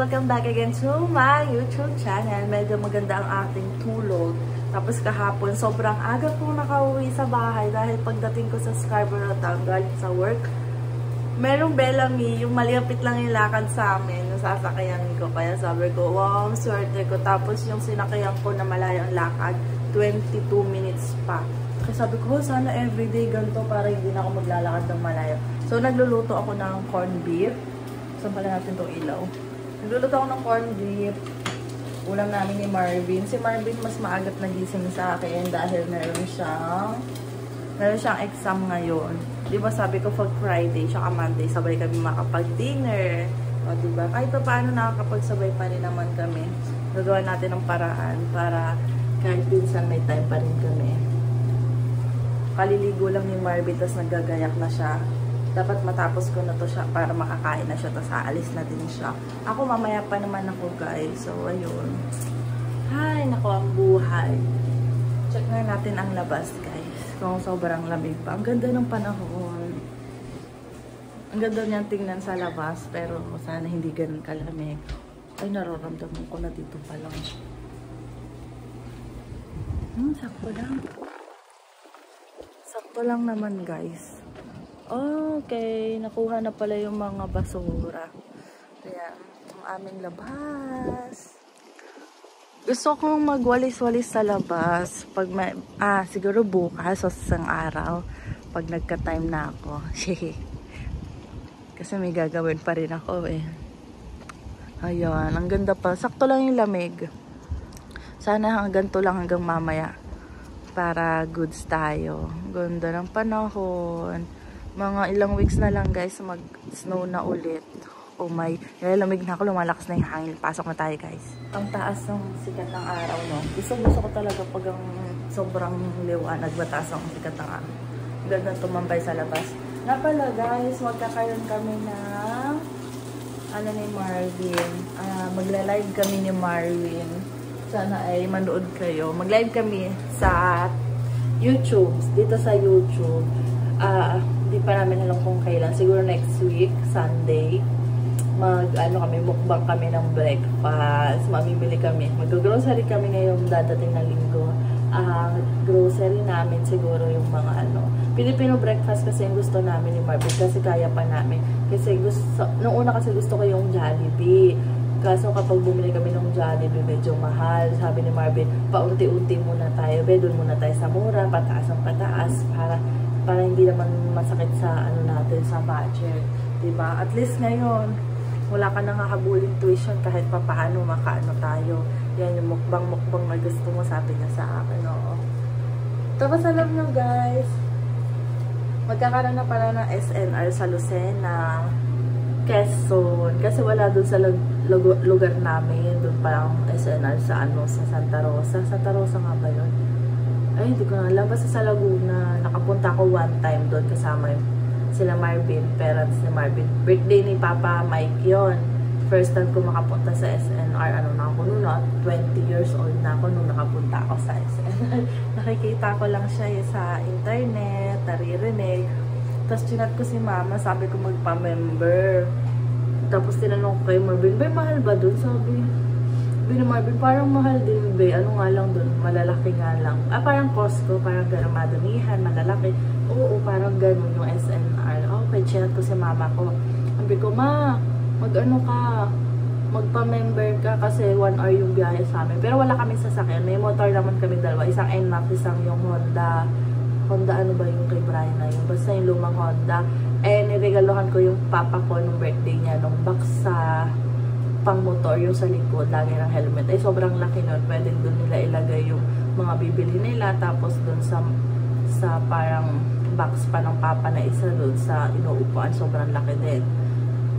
welcome back again to my YouTube channel. Medyo maganda ang ating tulog. Tapos kahapon, sobrang aga po nakauwi sa bahay dahil pagdating ko sa Scarborough Town galing sa work, merong Bellamy, yung malapit lang yung lakad sa amin, yung sasakayan ko. Kaya sabi ko, wow, swerte ko. Tapos yung sinakayan ko na malayo ang lakad, 22 minutes pa. Kaya sabi ko, sana everyday ganito para hindi na ako maglalakad ng malayo. So, nagluluto ako ng corned beef. Saan pala natin itong ilaw? Nagluluto ako ng corned beef. Ulam namin ni Marvin. Si Marvin mas maagat nagising sa akin dahil meron siyang exam ngayon. Di ba sabi ko pag Friday tsaka Monday sabay kami makapag-dinner. O diba? Kahit pa paano nakakapagsabay pa rin naman kami. Gagawa natin ng paraan para kahit minsan may time pa rin kami. Kaliligo lang ni Marvin tapos naggagayak na siya. Dapat matapos ko na to siya para makakain na siya tapos aalis na din siya. Ako mamaya pa naman ako guys. So ayun. Hay, nako ang buhay. Check na natin ang labas guys. Kung sobrang lamig pa. Ang ganda ng panahon. Ang ganda niyang tingnan sa labas. Pero sana hindi ganun kalamig. Ay, nararamdaman ko na dito pa lang. Sakto lang. Sakto lang naman guys. Okay, nakuha na pala yung mga basura. Ayan, ang aming labas. Gusto kong magwalis-walis sa labas. Pag may, siguro bukas o isang araw. Pag nagka-time na ako. Kasi may gagawin pa rin ako eh. Ayan, ang ganda pa. Sakto lang yung lamig. Sana hanggang to lang hanggang mamaya. Para goods tayo. Ganda ng panahon. Mga ilang weeks na lang guys, mag-snow na ulit. Oh my, nilalamig na ako, lumalakas na yung hangin. Pasok na tayo guys. Ang taas ng sikat ng araw, no? Gusto ko talaga pag ang sobrang liwanag, mataas ang sikat ng araw. Ganda tumambay sa labas. Nga pala guys, magkakaroon kami ng ni Marvin. Magla-live kami ni Marvin. Sana ay manood kayo. Mag-live kami sa YouTube. Dito sa YouTube. Hindi pa namin alam kung kailan. Siguro next week, Sunday. Kami, mukbang kami ng breakfast. Mamimili kami. Mag-grocery kami ngayong dadating na linggo. Grocery namin siguro yung mga Filipino breakfast kasi yung gusto namin ni Marvin. Kasi kaya pa namin. Kasi noong una kasi gusto ko yung Jollibee. Kaso kapag bumili kami ng Jollibee, medyo mahal. Sabi ni Marvin, paunti-unti muna tayo. Doon muna tayo sa mura, pataas ang pataas. Para hindi naman masakit sa natin sa budget, 'di ba? At least ngayon wala ka nang hahabulin tuition kahit papaano makaano tayo. Yan yung mukbang na gusto mo, sabi niya sa akin, oo. Tapos alam nyo guys, magkakaroon na pala ng SNR sa Lucena, Quezon, kasi wala dun sa lugar namin, dun parang SNR sa sa Santa Rosa. Santa Rosa nga ba yun? Ay, hindi ko na alam. Basta sa Laguna, nakapunta ako one time doon kasama sila Marvin, parents ni Marvin. Birthday ni Papa Mike yon. First time ko makapunta sa SNR. Na ako noon, 20 years old na ako nung nakapunta ako sa SNR. Nakikita ko lang siya sa internet, naririnig. Tapos chinat ko si Mama, sabi ko magpa-member. Tapos tinanong ko kay Marvin, "Bay, mahal ba doon?" Sabi ni Marvin, "Parang mahal din, be. Ano nga lang dun? Malalaki nga lang." Parang Costco, parang gano'n, madamihan, malalaki. Oo, parang gano'n yung SNR. Okay, chat ko si Mama ko. Sabi ko, "Ma, magpa-member ka kasi 1 hour yung biyahe sa amin." Pero wala kaming sasakyan. May motor naman kami dalawa. Isang NMAX, isang yung Honda. Honda ano ba yung kay Brian na yun? Basta yung lumang Honda. Niregalohan ko yung papa ko nung birthday niya, nung box sa pang motor, yung sa likod, lagi ng helmet. Ay, sobrang laki nun. Pwede doon nila ilagay yung mga bibili nila. Tapos doon sa parang box pa ng papa na isa doon sa inuupuan. Sobrang laki din.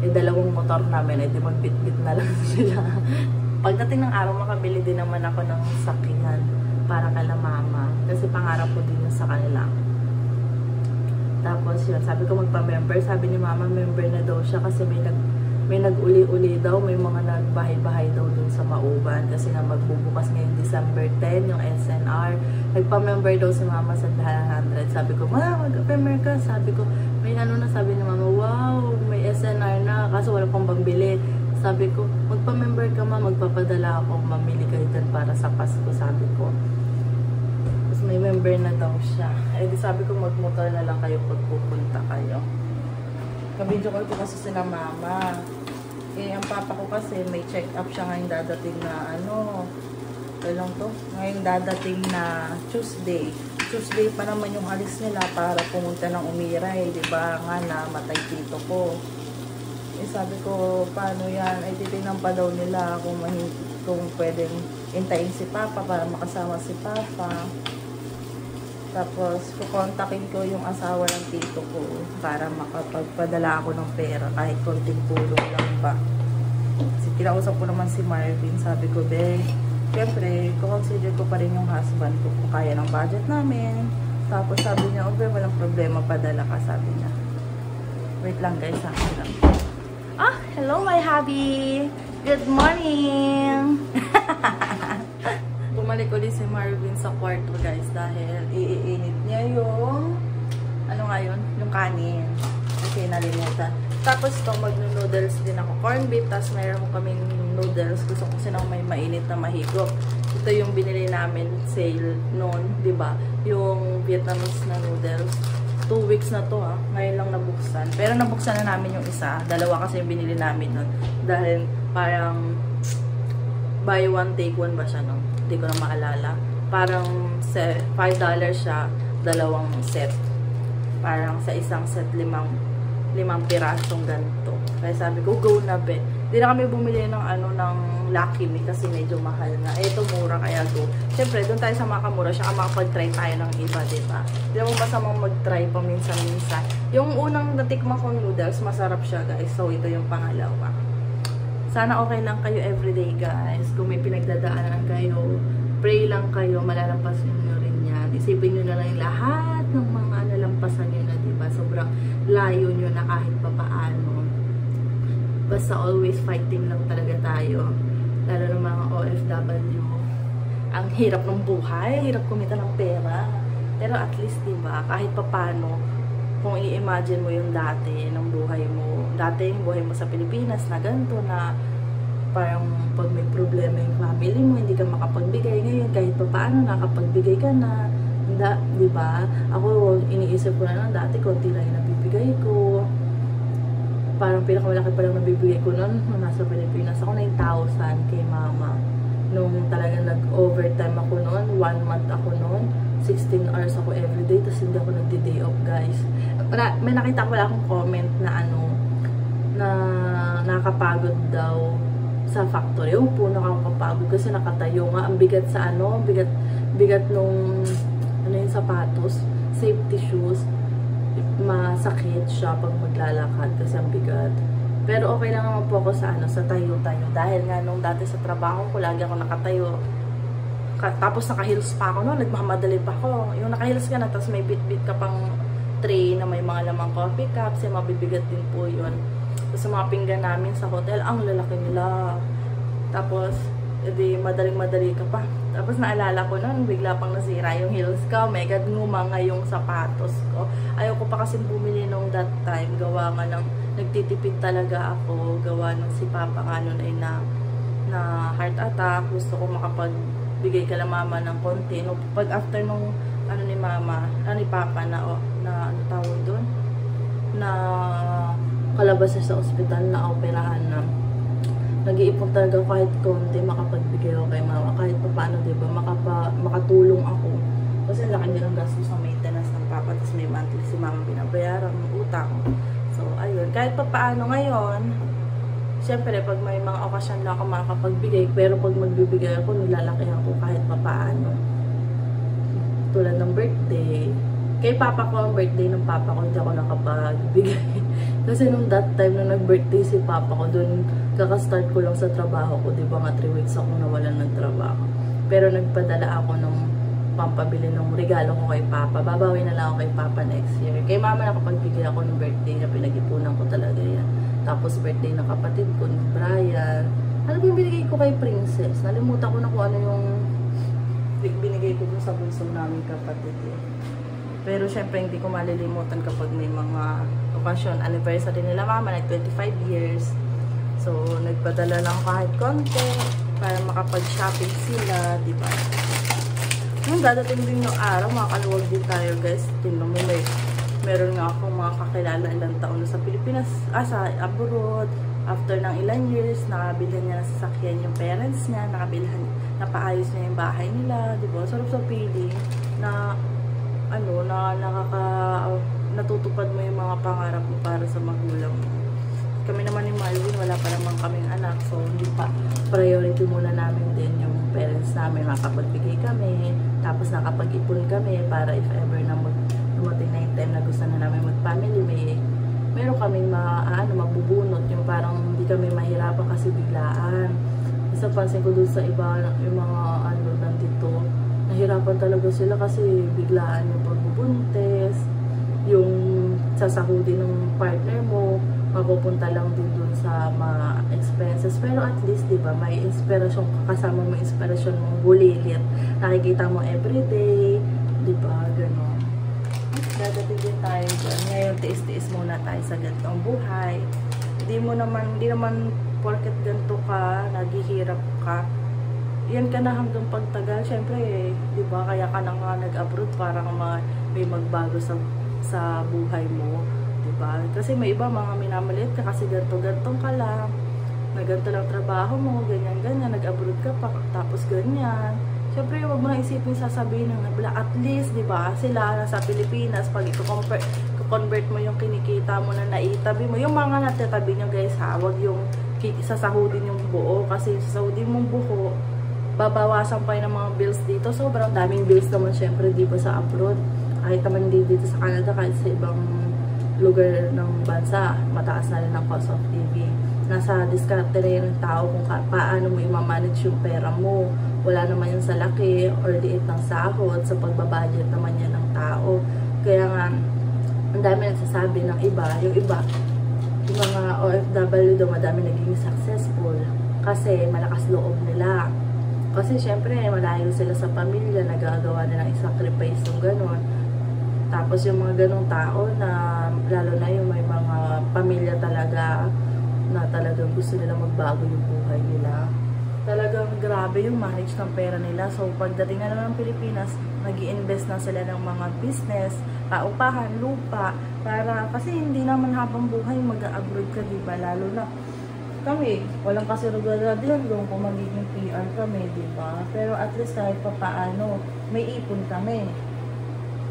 Dalawang motor namin, di magbit-bit na lang sila. Pagdating ng araw, makabili din naman ako ng sakyan para kala Mama. Kasi pangarap ko din sa kanila. Tapos yun, sabi ko magpa-member. Sabi ni Mama, member na daw siya kasi may nag-uli-uli daw, may mga nagbahay-bahay daw dun sa Mauban kasi nga magbubukas ngayong December 10 yung SNR. Nagpa-member daw si Mama sa 100. Sabi ko, "Ma, mag-member ka." Sabi ko, sabi ni Mama, "Wow, may SNR na." Kaso wala pang pambili. Sabi ko, magpa-member ka ma, magpapadala ako, mamili kayo dyan para sa Pasko, sabi ko. Tapos may member na daw siya. Eh di sabi ko, magmotor na lang kayo pag pupunta kayo. Kabidyo ko ito kasi sila mama. Eh, ang papa ko kasi may check-up siya ngayong dadating na kailan to? Ngayong dadating na Tuesday. Tuesday pa naman yung alis nila para pumunta ng Umiray, di ba? Nga na, matay tito ko. Eh, sabi ko, paano yan? Ay, titignan pa daw nila kung pwedeng intayin si Papa para makasama si Papa. Tapos, kukontakin ko yung asawa ng tito ko para makapagpadala ako ng pera kahit konting tulong lang ba. Kasi kinausap ko naman si Marvin. Sabi ko, siyempre, consider ko pa rin yung husband ko kung kaya ng budget namin. Tapos sabi niya, walang problema, padala ka, sabi niya. Wait lang guys, sabi lang. Hello my hubby! Good morning! Bumalik ulit si Marvin sa kwarto guys dahil iinit niya yung yung kanin. Kasi nalimutan. Tapos ito, mag-noodles din ako. Corn beef, tapos mayroon kaming noodles. Gusto ko kasi may mainit na mahigop. Ito yung binili namin sale noon, di ba? Yung Vietnamese na noodles. 2 weeks na to ngayon lang nabuksan. Pero nabuksan na namin yung isa. Dalawa kasi yung binili namin nun. Dahil parang buy one, take one ba siya nun? Hindi ko na maalala. Parang $5 siya, dalawang set. Parang sa isang set, limang pirasong ganito. Kaya sabi ko, go na be. Hindi na kami bumili ng ng Lucky Me kasi medyo mahal na. Ito mura kaya go. Siyempre, doon tayo sa makamura, siya makapag-try tayo ng iba, diba? Hindi mo masamang mag-try paminsan-minsan. Yung unang natikma kong noodles, masarap siya guys. So, ito yung pangalawa. Sana okay lang kayo everyday guys. Kung may pinagdadaanan kayo, pray lang kayo, malalampasan nyo rin yan. Isipin nyo na lang lahat ng mga nalampasan nyo na, diba? Sobrang layo nyo na kahit papaano. Basta always fighting lang talaga tayo. Lalo ng mga OFW. Ang hirap ng buhay, hirap kumita ng pera. Pero at least, diba, kahit papaano, kung i-imagine mo yung dati ng buhay mo, dati yung buhay mo sa Pilipinas na ganito na parang pag may problema yung family mo, hindi ka makapagbigay. Ngayon, kahit papaano, nakapagbigay ka na. Diba? Ako, iniisip ko na dati, konti lang yung nabibigay ko. Parang pinakamalaki pa lang nabibigay ko noon nung nasa Pilipinas. Ako 9,000 kay mama. Nung talagang nag-overtime ako noon, 1 month ako noon, 16 hours ako everyday, tapos hindi ako nagdi-day off guys. May nakita ko wala akong comment na na nakakapagod daw sa factory. Upo, nakakapagod kasi nakatayo nga. Ang bigat sa bigat nung yung sapatos, safety shoes, masakit siya pag maglalakad kasi ang bigat. Pero okay lang naman po ako sa sa tayo-tayo. Dahil nga nung dati sa trabaho ko, lagi ako nakatayo. Tapos naka-heels pa ako noon, nagmamadali pa ako. Yung naka-heels ka na, tapos may bit-bit ka pang tray na may mga lamang coffee cups, mabibigat din po yun. Tapos sa mga pinggan namin sa hotel, ang lalaki nila. Tapos, edi madaling-madali ka pa. Tapos naalala ko noon, bigla pang nasira yung heels ko. Mega ngumanga yung sapatos ko. Ayaw ko pa kasi bumili nung that time. Gawa nga ng, nagtitipid talaga ako. Gawa ng si Papa nga noon ay na heart attack. Gusto ko makapagbigay ka lang mama ng konti. No, pag after nung ni mama, ni Papa na ano tawag doon? Na kalabas sa ospital na operahan na. Nag-iipon talaga kahit konti makapagbigay ako kay mama. Kahit pa paano, diba, makatulong ako. Kasi laki din ang gasto sa maintenance ng papa. Tapos may monthly si mama binabayaran ng utang. So, ayun. Kahit pa paano ngayon, siyempre, pag may mga okasyon na ako makapagbigay, pero pag magbibigay ako, nilalaki ako kahit pa paano. Tulad ng birthday. Kay papa ko, ang birthday ng papa ko, hindi ako nakapagbigay. Kasi nung that time, nung nag-birthday si papa ko, dun kakastart ko lang sa trabaho ko. Diba nga 3 weeks ako nawalan ng trabaho. Pero nagpadala ako ng pampabili ng regalo ko kay papa. Babawi na lang ako kay papa next year. Kay mama nakapagbigay ako ng birthday na pinag-ipunan ko talaga yan. Tapos birthday ng kapatid ko, ni Brian. Ano yung binigay ko kay Princess? Nalimutan ko na kung ano yung binigay ko dun sa bunso namin kapatid eh. Pero syempre hindi ko malilimutan kapag may mga okasyon. Anniversary nila mama, nag 25 years. So, nagpadala lang kahit konti para makapag-shopping sila, di ba? Nung dadating din yung araw, makakaluwag din tayo guys. Tingnan mo, meron nga akong mga kakilala ilang taon na sa Pilipinas, sa abroad. After ng ilang years, nakabilhan niya na sasakyan yung parents niya, napaayos niya yung bahay nila, di ba? Sarap sa feeling na, natutupad mo yung mga pangarap mo para sa magulang mo. Kami naman ni Marvin, wala pa naman kaming anak, so hindi pa. Priority muna namin din yung parents namin, nakapagbigay kami, tapos nakapag-ipon kami para if ever na dumating na yung time na gusto na namin mag-family, meron kaming magbubunot, yung parang hindi kami mahirapan kasi biglaan. Isa pansin ko dun sa iba, yung mga nandito, nahirapan talaga sila kasi biglaan yung pagbubuntes, yung sasahudin ng partner mo, mapupunta lang din dun sa mga expenses. Pero at least, di ba, may inspirasyon kasama mo, inspirasyon mong bulilit. Nakikita mo everyday, di ba, gano'n. Dadating din tayo dyan. Ngayon, tiis-tiis muna tayo sa ganitong buhay. Hindi naman porket ganito ka, naghihirap ka, yan ka na hanggang pagtagal. Siyempre, di ba, kaya ka na nga nag-abroad para may magbago sa buhay mo. Diba? Kasi may iba mga minamalit ka kasi ganto-gantong ka lang, na ganto lang trabaho mo, ganyan-ganyan, nag-abroad ka pa, tapos ganyan. Siyempre, huwag mo na isipin sasabihin ng at least, diba, sila nasa Pilipinas, pag i-convert mo yung kinikita mo na naitabi mo, yung mga natatabi nyo guys ha, huwag yung sasahudin yung buo, kasi sasahudin mong buo, babawasan pa yung mga bills dito. Sobrang daming bills naman syempre dito sa abroad, kahit naman dito sa Canada, kahit sa ibang lugar ng bansa, mataas na rin ang cost of living. Nasa diskarte rin ng tao kung paano mo i-manage yung pera mo. Wala naman yan sa laki or liit ng sahod, sa pagbabudget naman yan ng tao. Kaya nga, ang dami nagsasabi ng iba, yung mga OFW daw, madami naging successful kasi malakas loob nila. Kasi syempre, malayo sila sa pamilya, nagagawa nilang i-sacrifice yung gano'n. Tapos yung mga ganong tao na, lalo na yung may mga pamilya talaga, na talagang gusto nila magbago yung buhay nila. Talagang grabe yung manage ng pera nila. So pagdating na ng Pilipinas, nag-i-invest na sila ng mga business, paupahan, lupa, kasi hindi naman habang buhay mag-abroad ka, diba? Lalo na kami, walang kasurugada din kung magiging PR kami, diba? Pero at least kahit pa paano, may ipon kami.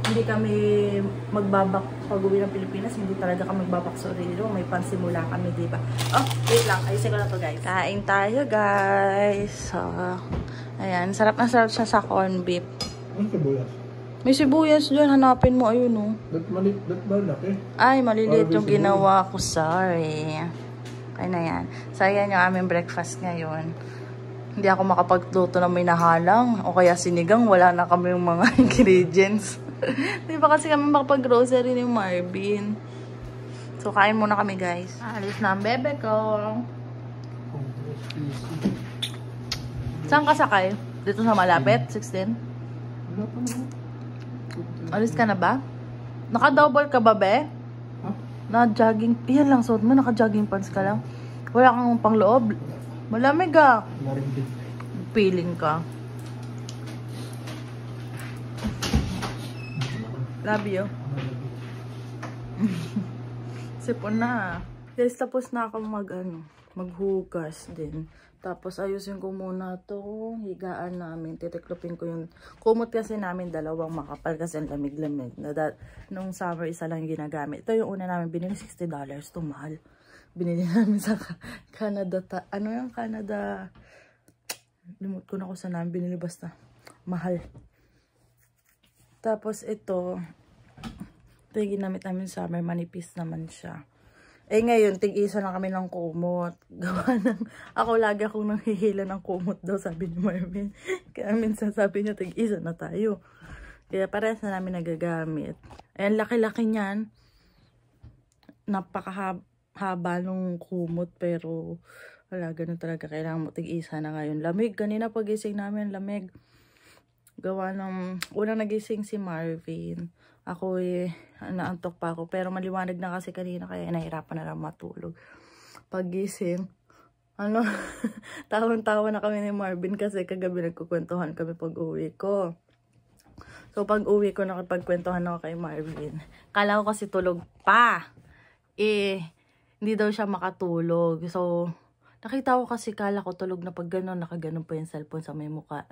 Hindi kami pag-uwi ng Pilipinas, hindi talaga kami magbabak sorilo. May pansimula kami, diba? Oh, wait lang. Ayusin ko na to, guys. Kain tayo, guys. So, ayan. Sarap na sarap siya sa corn beef. Ano sibuyas? May sibuyas dyan. Hanapin mo. Ayun, oh. Dat malaki? Ay, maliliit yung ginawa ko. Sorry. Kaya na yan. So, ayan yung aming breakfast ngayon. Hindi ako makapagluto na may nahalang. O kaya sinigang, wala na kami yung mga ingredients. Di ba kasi kami makapag-grocery ni Marvin. So, kain muna kami, guys. Alis na ang bebe ko. Saan ka sakay? Dito sa malapit? 16? Alis ka na ba? Naka-double ka ba, be? Na-jogging. Yan lang, suot mo. Naka-jogging pants ka lang. Wala kang pangloob. Malamig ah. Feeling ka. Love you. Sipon na. Guys, tapos na ako maghugas din. Tapos ayusin ko muna itong higaan namin. Titiklopin ko yung kumot kasi namin, dalawang makapal kasi ang lamig-lamig. Nung summer, isa lang ginagamit. Ito yung una namin binili, $60. Ito mahal. Binili namin sa Canada. Ano yung Canada? Limot ko na kung saan namin binili, basta mahal. Tapos ito yung ginamit namin sa summer, manipis naman siya. Eh ngayon, tig-isa na kami ng kumot. Gawa ng, lagi akong nanghihila ng kumot daw, sabi ni Marvin. Kaya minsan sabi niya, tig-isa na tayo. Kaya parehas na namin nagagamit. Ayan, laki-laki niyan. Napakahaba nung kumot, pero wala, ganun talaga. Kailangan mo tig-isa na ngayon. Lamig, kanina pagising namin, lamig. Gawa ng, unang nagising si Marvin. Ako naantok pa ako. Pero maliwanag na kasi kanina, kaya nahirapan na lang matulog. Pagising, Ano, tawang-tawa na kami ni Marvin kasi kagabi nagkukwentuhan kami pag uwi ko. So, pag uwi ko, nakipagkwentuhan ako kay Marvin. Kala ko kasi tulog pa. Hindi daw siya makatulog. So, nakita ko kasi kala ko tulog na pag gano'n, nakaganon pa yung cellphone sa may mukha.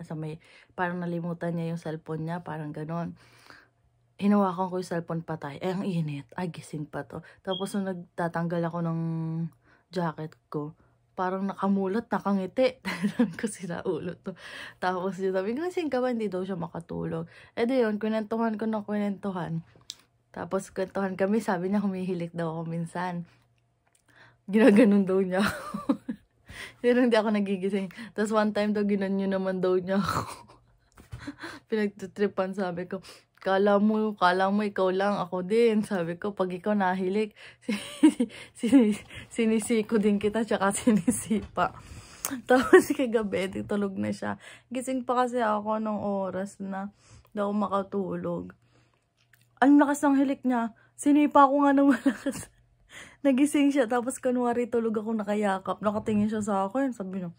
Parang nalimutan niya yung cellphone niya, parang gano'n. Hinawakan ko yung cellphone patay. Ang init. Ay, gising pa to. Tapos, nung nagtatanggal ako ng jacket ko, parang nakamulat, nakangiti. Sabi ko, sila ulo to. Tapos sabi ko, gising ka ba? Hindi daw siya makatulog. Di yun, kwentuhan ko ng kwentuhan. Tapos kwentuhan kami, sabi niya humihilik daw ako minsan. Ginaganon daw niya ako. Pero hindi ako nagigising. Tapos one time daw, ginanyo naman daw niya ako. Pinagtutripan, sabi ko, kala mo ikaw lang, ako din. Sabi ko, pag ikaw nahilik, sinisiko din kita, tsaka sinisipa. Tapos kagabi, tulog na siya. Gising pa kasi ako nung oras na daw makatulog. Ang lakas ng hilik niya. Sinipa ko nga ng malakas. Nagising siya, tapos kunwari tulog ako nakayakap. Nakatingin siya sa akin, sabi niya.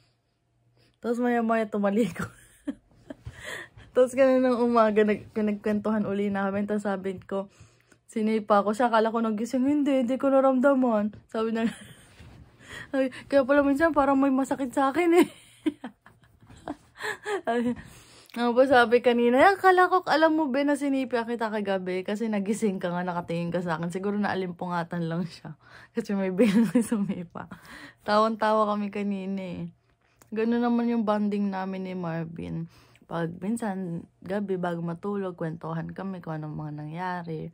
Tapos maya-maya tumaliko. Tapos kaninang umaga, nagkwentuhan uli namin. Tapos sabi ko, sinipa ko siya. Akala ko nagising, hindi ko naramdaman. Sabi niya, kaya pala minsan parang may masakit sa akin eh. Sabi kanina, akala ko, alam mo ba na sinipa kita kagabi? Kasi nagising ka nga, nakatingin ka sa akin. Siguro naalimpungatan lang siya. Kasi may bilang sumipa. Tawan-tawa kami kanina eh. Gano'n naman yung bonding namin ni Marvin. Pag minsan, gabi bago matulog, kwentuhan kami kung anong mga nangyari.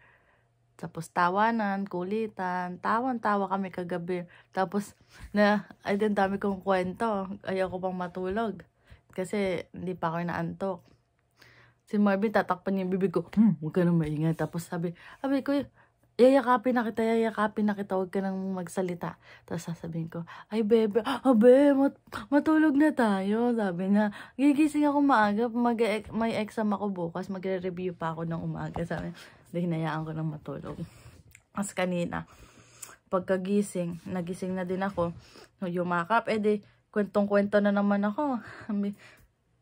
Tapos tawanan, kulitan, tawan-tawa kami kagabi. Tapos, ay din dami kong kwento. Ayaw ko pang matulog. Kasi, hindi pa ako inaantok. Si Marvin, tatakpan niya yung bibig ko. Huwag ka nang maingay. Tapos sabi ko, yayakapin na kita, huwag ka nang magsalita. Tapos sasabihin ko, ay bebe, matulog na tayo. Sabi niya, gigising ako maaga, may exam ako bukas, magre-review pa ako ng umaga. Sabi niya, hinayaan ko nang matulog. As kanina, pagkagising, nagising na din ako, yumakap, kwentong-kwento na naman ako.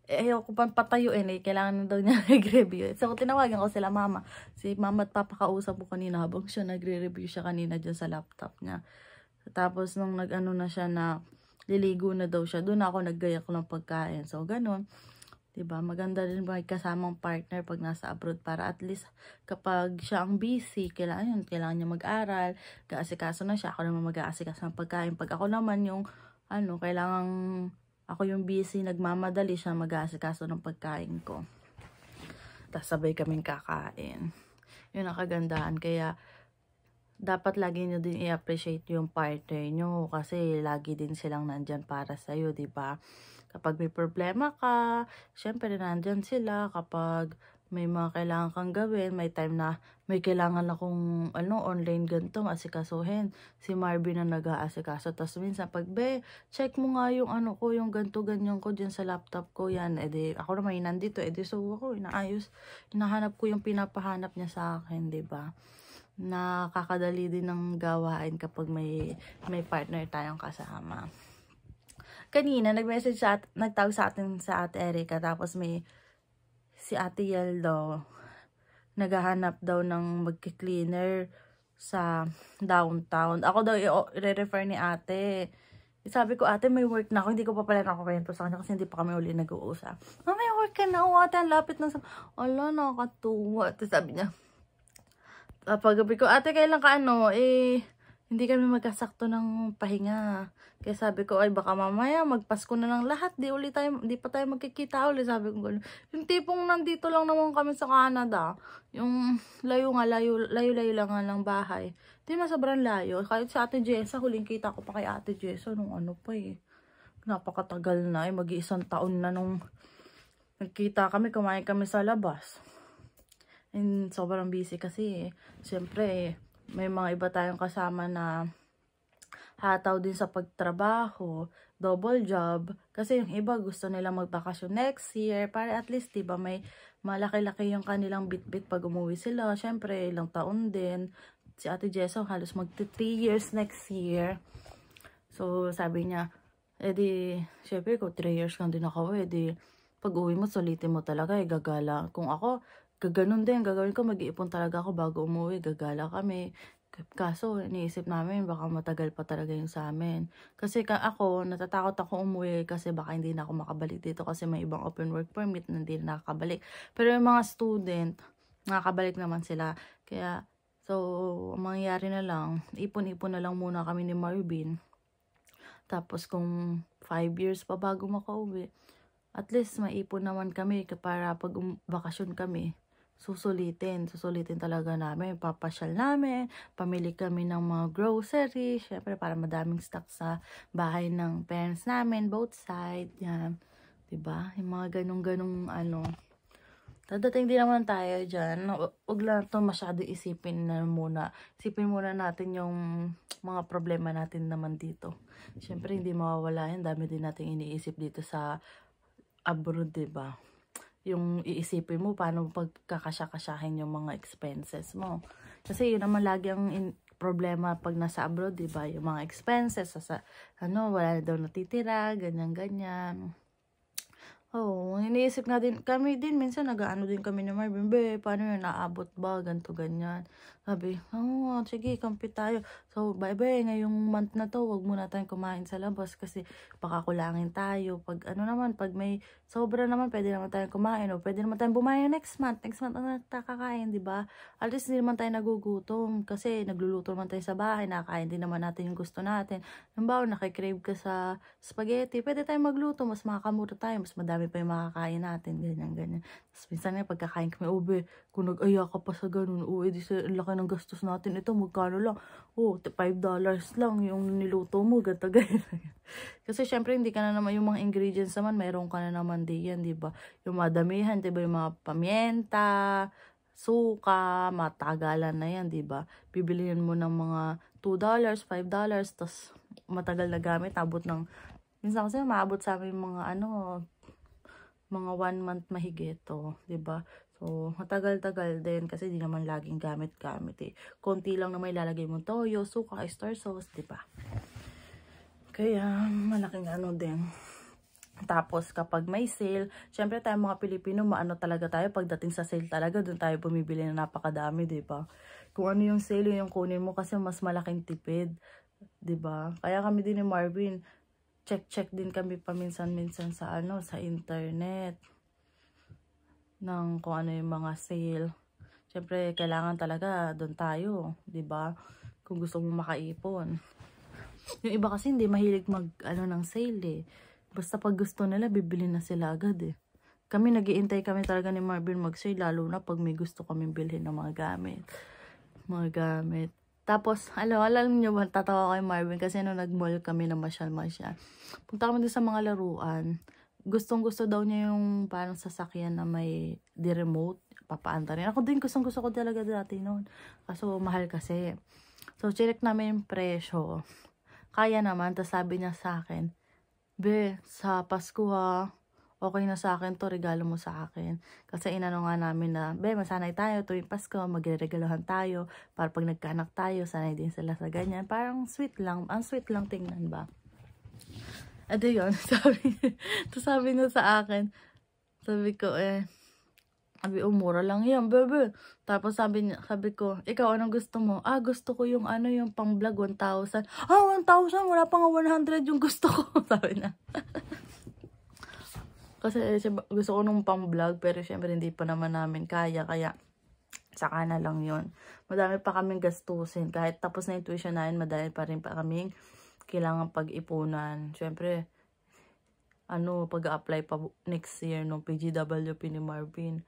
Ayaw ko pang patayuin kailangan na daw niya nag-review. So, tinawagan ko sila mama. Si mama at papa kausap ko kanina habang siya nagre-review siya kanina dyan sa laptop niya. Tapos, nung nag-ano na siya na liligo na daw siya, doon ako naggayak ng pagkain. So, ganun. Diba? Maganda rin may kasamang partner pag nasa abroad para at least kapag siya ang busy, kailangan niya mag-aral, kaasikaso na siya, ako naman mag-aasikaso ng pagkain. Pag ako naman yung kailangang ako yung busy, nagmamadali siya mag-aasikaso ng pagkain ko. Tapos sabay kaming kakain. Yun ang kagandahan. Kaya, dapat lagi nyo din i-appreciate yung partner nyo. Kasi, lagi din silang nandyan para sa'yo, diba? Kapag may problema ka, syempre nandyan sila. Kapag may mga kailangan kang gawin, may time na may kailangan akong online ganito, asikasuhin. Si Marvin na nag-aasikaso. Tapos minsan, check mo nga yung ko, yung ganito, ganyan ko dyan sa laptop ko. Yan, ako naman nandito, so ako, hinahanap ko yung pinapahanap niya sa akin, diba? Nakakadali din ng gawain kapag may partner tayong kasama. Kanina, nagtawag sa atin sa Ate Erica, tapos si Ate Yel daw, naghahanap daw ng magki-cleaner sa downtown. Ako daw i-refer ni ate. Sabi ko, ate, may work na ako. Hindi ko pa pala nakakwento sa kanya kasi hindi pa kami uli nag-uusap. May work ka na. Ate, ang lapit na sa... Ala, nakakatuwa. Ate, sabi niya. Paggabi ko, ate, kailan ka hindi kami magkasakto ng pahinga. Kaya sabi ko, ay baka mamaya magpasko na ng lahat. Di pa tayo magkikita uli. Sabi ko, gano'n. Yung tipong nandito lang naman kami sa Canada. Yung layo lang nga ng bahay. Di na sobrang layo. Kahit sa Ate Jessa, huling kita ko pa kay Ate Jessa nung napakatagal na mag-iisang taon na nung nagkita kami, kumain kami sa labas. And sobrang busy kasi siyempre may mga iba tayong kasama na hataw din sa pagtrabaho, double job. Kasi yung iba gusto nila magbakasyon next year para at least diba may malaki-laki yung kanilang bit-bit pag umuwi sila. Siyempre ilang taon din. Si Ate Jessa halos magti 3 years next year. So sabi niya, di, syempre kung 3 years kang din nakauwi, di, pag uwi mo, sulitin mo talaga, gagala. Kung ako, gaganon din, gagawin ko, mag-iipon talaga ako bago umuwi, gagala kami. Kaso, iniisip namin, baka matagal pa talaga yung sa amin. Kasi ako, natatakot ako umuwi kasi baka hindi na ako makabalik dito kasi may ibang open work permit na hindi na nakakabalik. Pero yung mga student, nakakabalik naman sila. Kaya, so, ang mangyayari na lang, ipon-ipon na lang muna kami ni Marvin. Tapos, kung 5 years pa bago makauwi, at least maipon naman kami para pag bakasyon kami, susulitin talaga namin, papasyal namin, pamili kami ng mga groceries, syempre para madaming stock sa bahay ng parents namin, both side, yan, diba? Yung mga ganong dadating din naman tayo dyan, huwag lang ito masyado isipin muna natin yung mga problema natin naman dito. Syempre hindi mawawala yan, dami din natin iniisip dito sa abroad, diba? Yung iisipin mo paano pagkakasya-kasyahin yung mga expenses mo. Kasi yun naman lagi ang problema pag nasa abroad, diba? Yung mga expenses, wala daw natitira, ganyan-ganyan. Oo, iniisip nga din, kami din, minsan nag-ano din kami ni Marvin, paano yun, naabot ba, ganito, ganyan. Sabi, sige, kampi tayo. So, bye-bye, ngayong month na to, wag muna tayong kumain sa labas kasi baka kulangin tayo. Pag pag may sobra naman, pwede naman tayong kumain o pwede naman tayong bumayo next month ang nakakain, di ba? At least hindi naman tayo nagugutom kasi nagluluto naman tayo sa bahay, nakakain din naman natin yung gusto natin. Halimbawa, nakikrave ka sa spaghetti, pwede tayong magluto, mas makakamura tayo, mas madami pa yung makakain natin, ganyan. Tapos minsan nga, pagkakain kami, kung nag-aya ka pa sa ganun, edi sa laki ng gastos natin, ito, magkano lang, $5 lang yung niluto mo, ganito. Kasi syempre, hindi ka na naman, yung mga ingredients naman, mayroon ka na naman diyan, di ba? Yung madamihan, di ba, yung mga pamienta, suka, matagalan na yan, di ba? Bibilihan mo ng mga $2, $5, tapos matagal na gamit, abot ng, minsan kasi maabot sa amin mga mga 1 month mahigit to, 'di ba? So, matagal-tagal din kasi di naman laging gamit-gamit eh. Konti lang naman ilalagay mo toyo, suka, oyster sauce, 'di ba? Kaya malaking din. Tapos kapag may sale, syempre tayo mga Pilipino, talaga tayo pagdating sa sale talaga, doon tayo bumibili na napakadami, 'di ba? Kung ano yung sale yung kunin mo kasi mas malaking tipid, 'di ba? Kaya kami din ni Marvin, check din kami paminsan-minsan sa sa internet ng kung ano yung mga sale. Syempre, kailangan talaga doon tayo, 'di ba? Kung gusto mo makaipon. Yung iba kasi hindi mahilig ng sale eh. Basta pag gusto nila, bibili na sila agad eh. Kami nagiintay kami talaga ni Marvin mag-sale, lalo na pag may gusto kaming bilhin ng mga gamit. Tapos, alam niyo ba, tatawa kay Marvin kasi nag-mall kami na masyal-masyal. Punta kami din sa mga laruan. Gustong-gusto daw niya yung parang sasakyan na may di-remote, papaanta rin. Ako din, gustong-gusto ko talaga dati noon. Kaso, mahal kasi. So, check namin yung presyo. Kaya naman, tapos sabi niya sa akin, sa Pasko okay na sa akin to, regalo mo sa akin. Kasi inano nga namin na, masanay tayo tuwing Pasko, magre-regalohan tayo, para pag nagkaanak tayo, sanay din sila sa ganyan. Parang sweet lang, ang sweet lang tingnan ba. Ado yun, sabi niya sa akin, sabi ko mura lang yan, bebe. Tapos sabi ko, ikaw anong gusto mo? Gusto ko yung yung pang vlog, 1,000. 1,000? Wala pa nga 100 yung gusto ko, sabi niya. Kasi gusto ko nung pang vlog, pero syempre hindi pa naman namin kaya saka na lang yon. Madami pa kaming gastusin. Kahit tapos na yung tuition namin, madami pa rin pa kaming kailangan pag-ipunan. Syempre, pag-apply pa next year ng PGWP ni Marvin.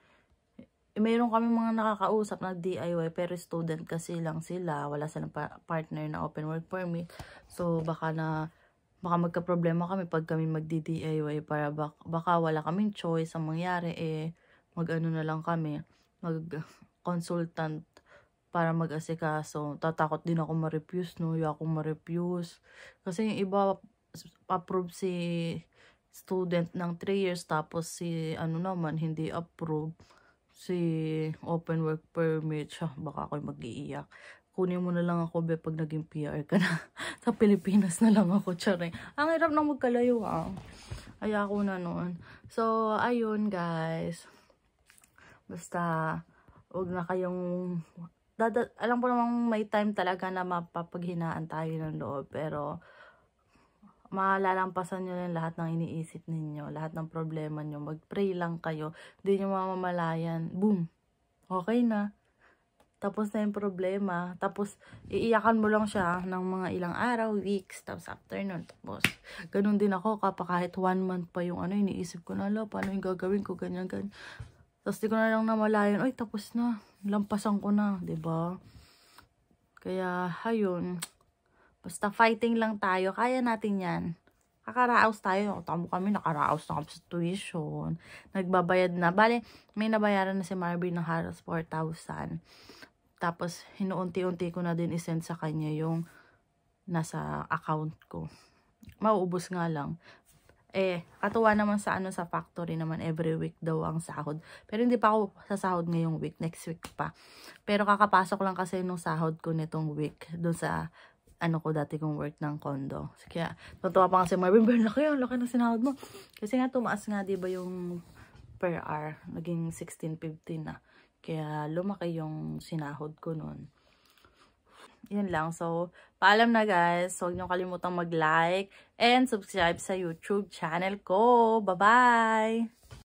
Mayroon kami mga nakakausap na DIY, pero student kasi lang sila. Wala silang partner na open work permit. So, baka magka-problema kami pag kami magdi-DIY para baka wala kaming choice ang mangyari na lang kami, mag-consultant para mag-asikaso. Tatakot din ako ma-refuse, kasi yung iba approve si student ng 3 years tapos si naman hindi approve si open work permit. Baka ako'y mag-iiyak kunin mo na lang ako, be, pag naging PR ka na. Sa Pilipinas na lang ako, charing. Ang hirap na magkalayo, Ay, ako na noon. So, ayun, guys. Basta, huwag na kayong... alam ko namang may time talaga na mapapaghinaan tayo ng loob. Pero, malalampasan nyo lang lahat ng iniisip ninyo. Lahat ng problema nyo. Mag-pray lang kayo. Hindi nyo mamamalayan. Boom! Okay na. Tapos na yung problema. Tapos, iiyakan mo lang siya ng mga ilang araw, weeks. Tapos, after nun. Tapos, ganun din ako. Kahit 1 month pa yung iniisip ko na, paano yung gagawin ko, ganyan. Tapos, di ko na lang namalayan, ay, tapos na. Lampasan ko na, ba diba? Kaya, ayun. Basta fighting lang tayo. Kaya natin yan. Kakaraos tayo. Tamo kami, nakaraos na kami sa tuition. Nagbabayad na. Bale, may nabayaran na si Marvin ng halos 4,000. Tapos, hinuunti-unti ko na din isend sa kanya yung nasa account ko. Mauubos nga lang. Katuwa naman sa sa factory naman, every week daw ang sahod. Pero hindi pa ako sasahod ngayong week, next week pa. Pero kakapasok lang kasi nung sahod ko nitong week, doon sa ko dati kong work ng condo. Kaya, natuwa pa kasi Marvin, laki ng sinahod mo. Kasi nga, tumaas nga, diba yung per hour, naging 16.15 na. Kaya, lumaki yung sinahod ko nun. Yun lang. So, paalam na guys. Huwag niyo kalimutang mag-like and subscribe sa YouTube channel ko. Bye-bye!